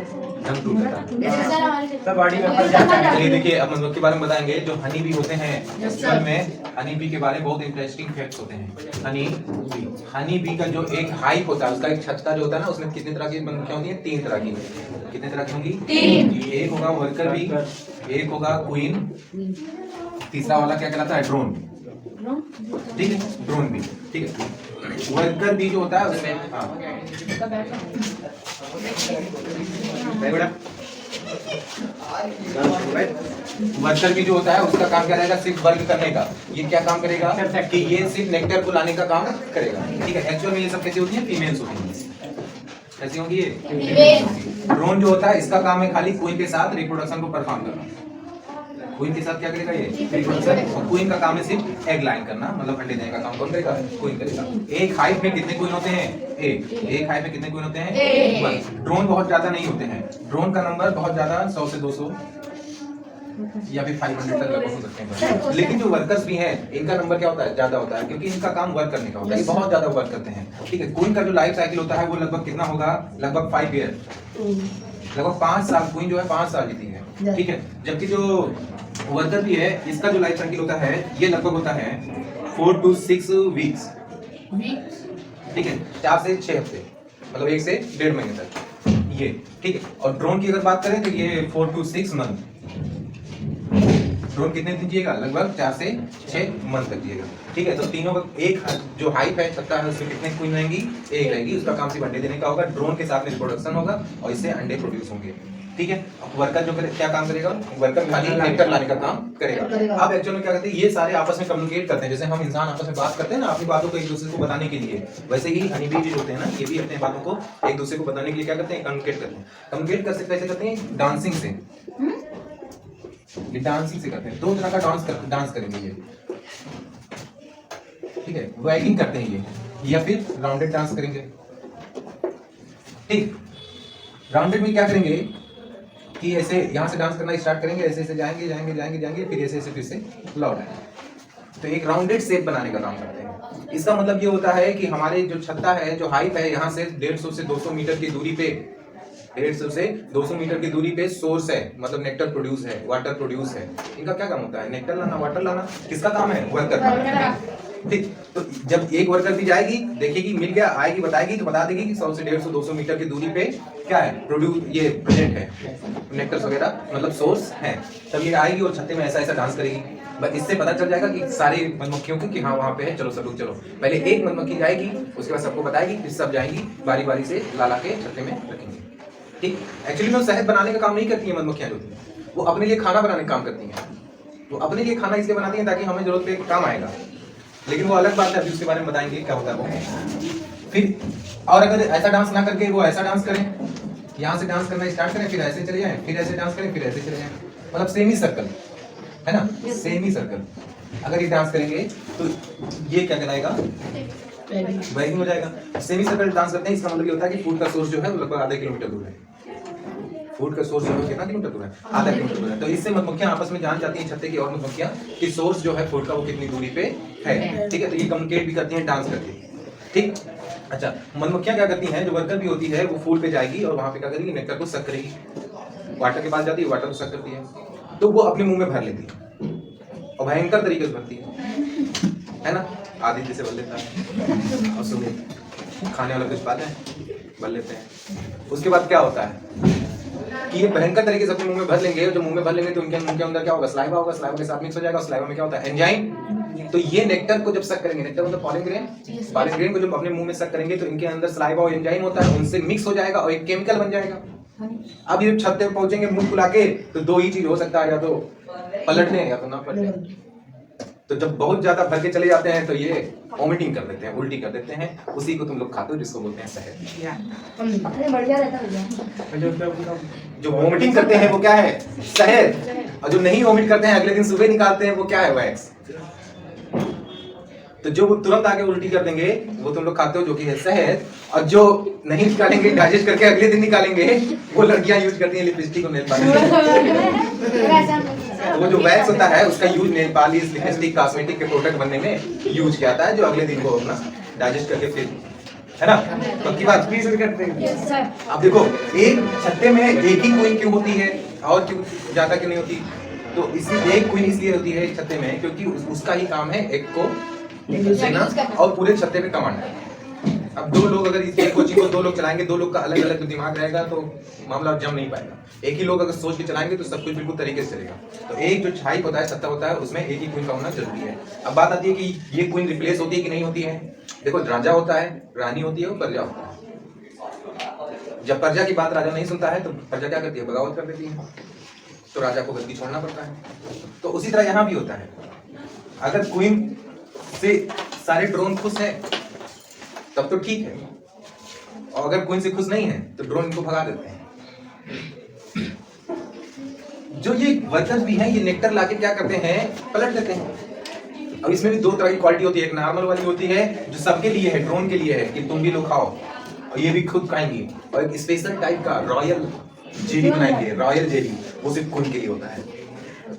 ढंग टूटता है। सब बॉडी में फंस जाता है। चलिए देखिए, अब मधुमक्खी के बारे में बताएंगे। जो हनी बी होते हैं, एक्चुअल में हनी बी के बारे में बहुत इंटरेस्टिंग फैक्ट्स होते हैं। हनी बी का जो एक हाइव होता है, उसका एक छत्ता जो होता है ना, उसमें कितनी तरह की मधुमक्खियां होती हैं? 3 तरह की। कितने तरह की होंगी? 3। एक होगा वर्कर बी, एक होगा क्वीन, तीसरा वाला क्या कहलाता है? ड्रोन। ठीक है, ड्रोन बी। ठीक है, वर्कर बी जो होता है उसमें वर्कर भी जो होता है उसका काम क्या रहेगा? सिर्फ वर्क करने का। ये क्या काम करेगा? कि ये सिर्फ नेक्टर को लाने का काम करेगा। ठीक है, एक्चुअल में ये सब कैसी होती है? फीमेल्स होती हैं। कैसी होंगी ये? ड्रोन जो होता है इसका काम है खाली क्वीन के साथ रिप्रोडक्शन को परफॉर्म करना। क्वीन के साथ क्या करेगा? ये रिप्रोडक्शन। और क्वीन का काम है सिर्फ एग लाइन करना, मतलब अंडे देने का काम कौन करेगा? क्वीन करेगा। एक हाइव में कितने क्वीन होते हैं? एक हाइव में कितने क्वीन होते हैं? ड्रोन बहुत ज्यादा नहीं होते हैं। ड्रोन का नंबर बहुत ज्यादा 100 से 200 या फिर 500 तक लगभग हो सकते हैं। लेकिन जो वर्कर्स भी हैं इनका नंबर क्या होता है? ज्यादा होता है, क्योंकि इनका काम वर्क करने का होता है। ये बहुत ज्यादा वर्क करते हैं। ठीक है, क्वीन का जो लाइफ साइकिल होता है वो लगभग कितना होगा? लगभग 5 ईयर, लगभग 5 साल। क्वीन जो है 5 साल जीती है। ठीक है, जबकि जो वर्कर भी है इसका जो लाइफ साइकिल होता है ये लगभग होता है 4 to 6 वीक्स। ठीक है, 4 से 6 हफ्ते, मतलब 1 से 1.5 महीने तक ये। ठीक है, और ड्रोन की अगर बात करें तो ये 4 to 6 मंथ। ड्रोन कितने दिन जिएगा? लगभग 4 से 6 मंथ तक जिएगा। ठीक है, तो तीनों का एक जो हाइव है छत्ता है उसमें कितने क्वीन रहेंगी? एक रहेगी। उसका काम सिर्फ अंडे देने का होगा। ड्रोन के साथ में रिप्रोडक्शन होगा और इससे अंडे प्रोड्यूस होंगे। ठीक है, वर्कर जो क्या काम करेगा? वर्कर खाली नेक्टर लाने का काम करेगा। अब एक्चुअल में क्या करते हैं? ये सारे आपस में कम्युनिकेट करते हैं। जैसे हम इंसान आपस में बात करते हैं ना अपनी बातों को एक दूसरे को बताने के लिए, वैसे ही हनी बी जो होते हैं ना, ये भी अपनी बातों को एक दूसरे को बताने के लिए क्या करते हैं? कम्युनिकेट करते हैं। कम्युनिकेट कैसे करते हैं? डांसिंग से। ये डांसिंग से करते हैं। 2 तरह का डांस करेंगे ये। ठीक है, वैगिंग करते हैं ये, या फिर राउंडेड डांस करेंगे। ठीक, राउंडेड में क्या करेंगे कि ऐसे यहाँ से डांस करना स्टार्ट करेंगे, ऐसे ऐसे जाएंगे जाएंगे जाएंगे जाएंगे, फिर ऐसे ऐसे फिर से लौट आएंगे। तो एक राउंडेड शेप बनाने का काम करते हैं। इसका मतलब ये होता है कि हमारे जो छत्ता है, जो हाइव है, यहाँ से 150 से 200 मीटर की दूरी पे, 150 से 200 मीटर की दूरी पे सोर्स है, मतलब नेक्टर प्रोड्यूस है, वाटर प्रोड्यूस है। इनका क्या काम होता है? नेक्टर लाना, वाटर लाना। किसका काम है? वर्कर का। ठीक, तो जब एक वर्कर भी जाएगी, देखेगी मिल गया, आएगी, बताएगी, तो बता देगी कि 100 से 150 200 मीटर की दूरी पे क्या है? प्रोड्यूस, ये प्रेजेंट है, नेक्टर्स वगैरह, मतलब सोर्स है। तब ये आएगी और छत्ते में ऐसा ऐसा डांस करेगी। बस इससे पता चल जाएगा कि सारे मधुमक्खियों को कि हाँ वहाँ पे है, चलो सब लोग चलो। पहले एक मधुमक्खी जाएगी, उसके बाद सबको बताएगी, फिर सब जाएंगी बारी बारी से ला के छत्ते में रखेंगे। ठीक, एक्चुअली में वो शहद बनाने का काम नहीं करती है मधुमक्खियां, जो वो अपने लिए खाना बनाने का काम करती हैं। वो अपने लिए खाना इसलिए बनाती हैं ताकि हमें जरूरत पे काम आएगा। लेकिन वो अलग बात है, अभी उसके बारे में बताएंगे क्या होता है वो। फिर और अगर ऐसा डांस ना करके वो ऐसा डांस करें, यहाँ से डांस करना स्टार्ट करें, फिर ऐसे चले जाएं, फिर ऐसे डांस करें, फिर ऐसे चले जाएं, मतलब सेम ही सर्कल है ना, सेम ही सर्कल। अगर ये डांस करेंगे तो ये क्या कहलाएगा? वैगिंग हो जाएगा। सेमी सर्कल डांस करते हैं, इसका मतलब ये होता है कि फूड का सोर्स जो है वो लगभग आधा किलोमीटर दूर है। फूड का सोर्स जो है कितना किलोमीटर दूर है? आधा किलोमीटर दूर है। तो इससे मधुमक्खियां आपस में जान जाती हैं छत्ते की और मधुमक्खियां कि सोर्स जो है फूड का वो कितनी दूरी पे है। ठीक है, तो ये कम्युनिकेट भी करती हैं डांस करके। ठीक, अच्छा, मधुमक्खियां क्या करती हैं? जो वर्कर भी होती है वो फूड पे जाएगी और वहां पे क्या करेगी? नेक्टर को सक करेगी। वाटर के पास जाती है, वाटर को सक करती है, तो वो अपने मुंह में भर लेती है और भयंकर तरीके से भरती है ना। आधी जैसे भर लेता है और सुनिए खाने वाला कुछ पाते हैं, भर लेते हैं। उसके बाद क्या होता है कि ये भयंकर तरीके से अपने मुंह में भर लेंगे। जो मुंह में भर लेंगे तो उनके मुंह के अंदर क्या होगा? स्लाइवा होगा, स्लाइवा के साथ मिक्स हो जाएगा। स्लाइवा में क्या होता है? एंजाइम। तो ये नेक्टर को जब सक करेंगे, नेक्टर मतलब पॉलन ग्रेन, पॉलन ग्रेन को जब अपने मुंह में सक करेंगे तो इनके अंदर स्लाइवा और एंजाइम होता है, उनसे मिक्स हो जाएगा और एक केमिकल बन जाएगा। अब ये छत्ते पे पहुंचेंगे मुंह फुला के, तो 2 ही चीज हो सकता है, या तो पलटने या तो ना पलटने। तो जब बहुत ज्यादा भर के चले जाते हैं तो ये वोमिटिंग कर देते हैं, उल्टी कर देते हैं। उसी को तुम लोग खाते हो जिसको बोलते हैं शहद। जो वोमिटिंग करते हैं वो क्या है? शहद। और जो नहीं वोमिट करते हैं अगले दिन सुबह निकालते हैं वो क्या है? वैक्स। तो जो तुरंत आके उल्टी कर देंगे वो तुम लोग खाते हो, जो कि है शहद। और जो नहीं निकालेंगे, डाइजेस्ट करके अगले दिन निकालेंगे, वो लड़कियां यूज करती हैं लिपस्टिक और नेल पॉलिश। वो जो वैक्स होता है उसका use nail polish, lipstick, cosmetic के प्रोडक्ट बनने में यूज किया जाता है, जो अगले दिन को अपना डाइजेस्ट करके फिर है ना? पक्की बात। अब देखो एक छत्ते में एक ही क्वीन क्यों होती है और क्यों ज्यादा क्यों नहीं होती? तो इसी एक क्वीन इसलिए होती है छत्ते में क्योंकि उसका ही काम है एक को देना और पूरे छत्ते पे कमांड। अब दो लोग अगर इस कोचिंग को दो लोग चलाएंगे, दो लोग का अलग अलग दिमाग रहेगा तो मामला जम नहीं पाएगा। एक ही लोग अगर सोच के चलाएंगे तो सब कुछ बिल्कुल तरीके से चलेगा। तो एक जो छाई होता है, छत्ता होता है, उसमें एक ही क्वीन का होना जरूरी है। अब बात आती है कि ये क्वीन रिप्लेस होती है कि नहीं होती है। देखो राजा होता है, रानी होती है और प्रजा होता है। जब प्रजा की बात राजा नहीं सुनता है तो प्रजा क्या करती है? बगावत कर देती है। तो राजा को गद्दी छोड़ना पड़ता है। तो उसी तरह यहाँ भी होता है। अगर क्वीन से सारे ड्रोन खुश हैं तब तो ठीक है, और अगर क्वीन से खुश नहीं है तो ड्रोन इनको भगा देते हैं। जो ये वर्कर्स भी हैं ये नेक्टर लाके क्या करते हैं? पलट देते हैं। अब इसमें भी दो तरह की क्वालिटी होती है। एक नॉर्मल वाली होती है जो सबके लिए है, ड्रोन के लिए है कि तुम भी लोग खाओ और ये भी खुद खाएंगी, और एक स्पेशल टाइप का रॉयल जेली बनाएंगे। रॉयल जेली वो सिर्फ क्वीन के लिए होता है।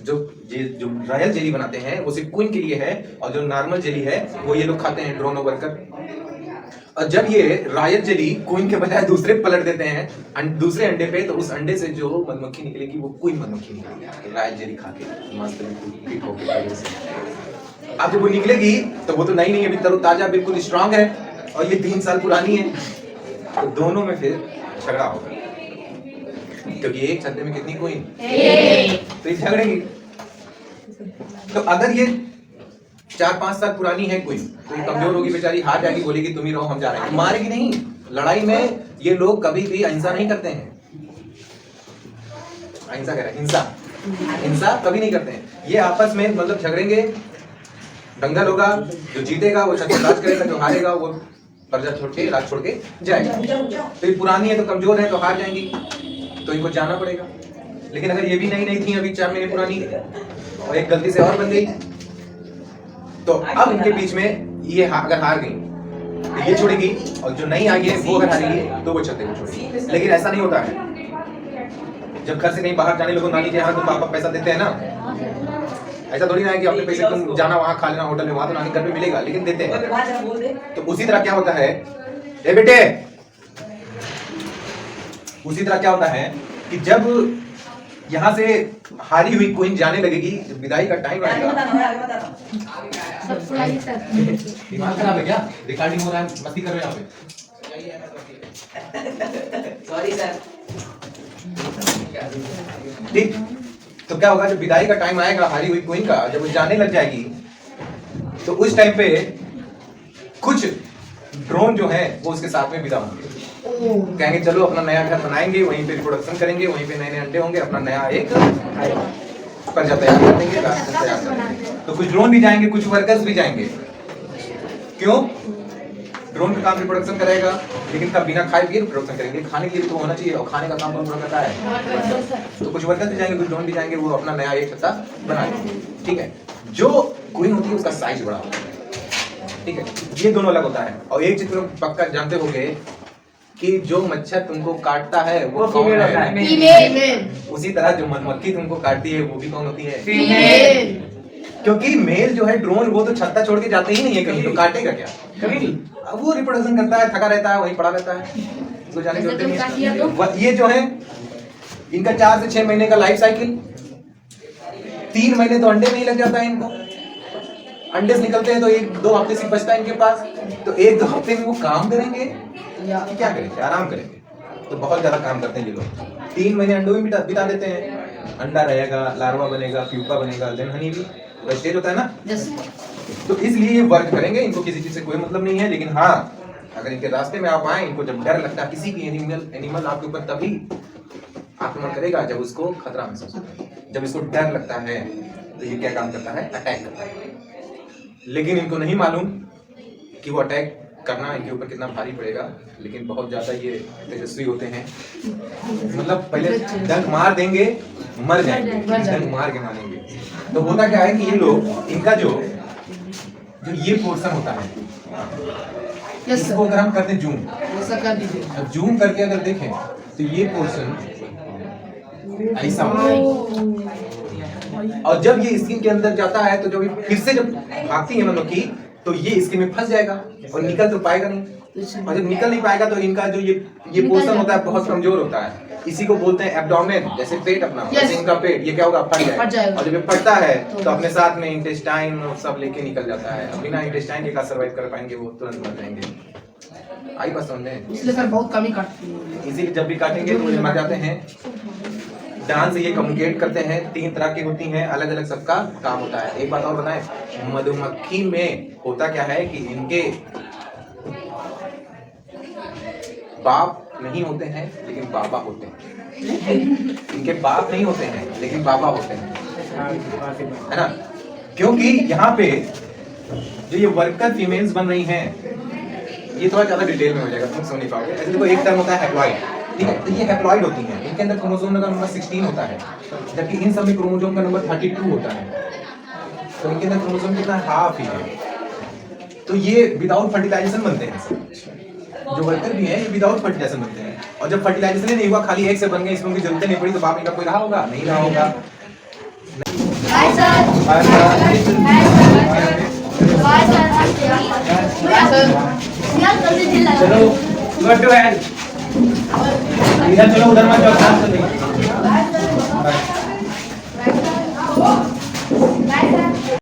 जो रॉयल जेली बनाते हैं वो सिर्फ क्वीन के लिए है, और जो नॉर्मल जेली है वो ये लोग खाते हैं, ड्रोन और वर्कर। और जब ये रॉयल जेली क्वीन के बजाय दूसरे पलट देते हैं दूसरे अंडे पे, तो उस अंडे से जो मधुमक्खी निकलेगी वो क्वीन मधुमक्खी निकलेगी रॉयल जेली खा के मस्त फिट होके। अब जब वो निकलेगी तो वो तो नई नहीं है, अभी तरोताजा बिल्कुल स्ट्रांग है, और ये 3 साल पुरानी है। तो दोनों में फिर झगड़ा होगा क्योंकि एक छत्ते में कितनी क्वीन, तो ये झगड़ेंगी। तो अगर ये 4-5 साल पुरानी है क्वीन तो ये कमजोर होगी बेचारी, हार जाएगी, बोलेगी तुम ही रहो हम जा रहे हैं। मारेगी नहीं। लड़ाई में ये लोग कभी भी अहिंसा नहीं करते हैं। अहिंसा कह रहे हैं, हिंसा कभी नहीं करते हैं। ये आपस में मतलब झगड़ेंगे, दंगल होगा, जो जीतेगा वो छत्ते राज करेगा, जो हारेगा वो प्रजा छोड़ के राज छोड़ के जाएगा। तो ये पुरानी है तो कमजोर है तो हार जाएंगी, तो इनको जाना पड़ेगा। लेकिन अगर ये भी नहीं थी, अभी 4 महीने पुरानी और एक गलती से और बन गई, तो अब इनके बीच में ये अगर हार गई तो ये छोड़ेगी, और जो नहीं आई है वो अगर हारेगी तो वो छत्ते को छोड़ेगी। लेकिन ऐसा नहीं होता है। जब घर से कहीं बाहर जाने लोगों नानी के यहाँ तो पापा पैसा देते हैं ना, ऐसा थोड़ी ना है कि अपने पैसे तुम जाना वहां खा लेना होटल में, वहां तो नानी घर पे मिलेगा, लेकिन देते हैं। तो उसी तरह क्या होता है, ए बेटे, उसी तरह क्या होता है कि जब यहाँ से हारी हुई क्वीन जाने लगेगी, जब विदाई का टाइम आएगा। दिमाग खराब है क्या? रिकॉर्डिंग हो रहा है, मस्ती कर रहे हो यहाँ पे। Sorry sir. ठीक, तो क्या होगा जब विदाई का टाइम आएगा हारी हुई क्वीन का, जब वो जाने लग जाएगी तो उस टाइम पे कुछ ड्रोन जो है वो उसके साथ में विदा होंगे। कहेंगे चलो अपना नया घर बनाएंगे, वहीं पे रिप्रोडक्शन करेंगे, वहीं पे नए अंडे होंगे, अपना नया एक प्रजा तैयार कर देंगे, राष्ट्र तैयार कर देंगे। तो कुछ ड्रोन भी जाएंगे, कुछ वर्कर्स भी जाएंगे। क्यों? ड्रोन का काम रिप्रोडक्शन करेगा, लेकिन तब बिना खाए पिए रिप्रोडक्शन करेंगे। खाने के लिए तो होना चाहिए, और खाने का काम कौन करता है? तो कुछ वर्कर्स भी जाएंगे, कुछ ड्रोन भी जाएंगे, वो अपना नया एक छत्ता बनाएंगे। ठीक है, जो क्वीन होती है उसका साइज बड़ा होता है। ठीक है, ये दोनों अलग होता है। और एक चीज तुम पक्का जानते होंगे कि जो मच्छर तुमको काटता है वो कौन है? फीमेल। उसी तरह जो मधुमक्खी तुमको काटती है वो भी कौन होती है? फीमेल। क्योंकि मेल जो है ड्रोन वो तो छत्ता छोड़ के जाते ही नहीं है कहीं, तो काटेगा क्या? कभी नहीं। अब वो रिप्रोडक्शन करता है, थका रहता है, वहीं पड़ा रहता है, तो जाने की जरूरत नहीं। ये जो है इनका 4 से 6 महीने का लाइफ साइकिल, 3 महीने तो अंडे में ही लग जाता है इनको। अंडे से निकलते हैं तो 1-2 हफ्ते से बचता है इनके पास, तो 1-2 हफ्ते में वो काम करेंगे या क्या करेंगे? आराम करेंगे। तो बहुत ज्यादा काम करते हैं ये लोग। 3 महीने अंडों में बिता देते हैं। अंडा रहेगा, लार्वा बनेगा, प्यूपा बनेगा, देन हनी भी स्टेज होता है ना। तो इसलिए ये वर्क करेंगे, इनको किसी चीज से कोई मतलब नहीं है। लेकिन हाँ, अगर इनके रास्ते में आप आए, इनको जब डर लगता है, किसी भी एनिमल आपके ऊपर तभी आक्रमण करेगा जब उसको खतरा महसूस होता है। जब इसको डर लगता है तो ये क्या काम करता है? अटैक करता है। लेकिन इनको नहीं मालूम कि वो अटैक करना इनके ऊपर कितना भारी पड़ेगा। लेकिन बहुत ज्यादा ये तेजस्वी होते हैं, मतलब पहले डंक मार देंगे, मर जाएंगे, डंक मार के मारेंगे। तो होता क्या है कि ये लोग, इनका जो ये पोर्शन होता है, इसको अगर हम करते जूम, अब जूम करके अगर देखें तो ये पोर्शन ऐसा होता है। और जब ये स्किन के अंदर जाता है तो जब फिर से जब भागती है मधुमक्खी तो ये स्किन में फंस जाएगा और निकल तो पाएगा नहीं। और जब निकल नहीं पाएगा तो इनका जो ये पोर्शन होता है बहुत कमजोर होता है, इसी को बोलते हैं एब्डोमेन, जैसे पेट अपना, जैसे इनका पेट, ये क्या होगा, फट जाएगा। और जब ये फटता है तो अपने साथ में इंटेस्टाइन सब लेके निकल जाता है। बिना इंटेस्टाइन के का सर्वाइव कर पाएंगे, वो तुरंत मर जाएंगे। आई बात समझ में? इसलिए सर बहुत कम ही काटते हैं, इसीलिए जब भी काटेंगे तो ये मर जाते हैं। डांस ये कम्युनिकेट करते हैं, 3 तरह की होती हैं, अलग अलग सबका काम होता है। एक बात और बताएं, मधुमक्खी में होता क्या है कि इनके बाप नहीं होते हैं लेकिन बाबा होते हैं। इनके बाप नहीं होते हैं लेकिन बाबा होते हैं, है ना? क्योंकि यहाँ पे जो ये वर्कर फीमेल्स बन रही हैं, ये थोड़ा ज्यादा डिटेल में हो जाएगा, तुम समझ नहीं पाओगे। ऐसे देखो, एक टर्म होता है हैप्लॉइड, ठीक है? तो ये हैप्लॉइड होती हैं, इनके अंदर क्रोमोसोम का नंबर 16 होता है, जबकि इन सब में क्रोमोसोम का नंबर 32 होता है। तो इनके अंदर क्रोमोसोम कितना, हाफ ही है। तो ये विदाउट फर्टिलाइजेशन बनते हैं। जो वर्कर भी है ये विदाउट फर्टिलाइजेशन बनते हैं, और जब फर्टिलाइजेशन नहीं हुआ, खाली एग से बन गए, इसमें उनकी जरूरत नहीं पड़ी, तो बाप इनका कोई रहा होगा, नहीं रहा होगा। चलो, इधर चलो, उधर मत जाओ।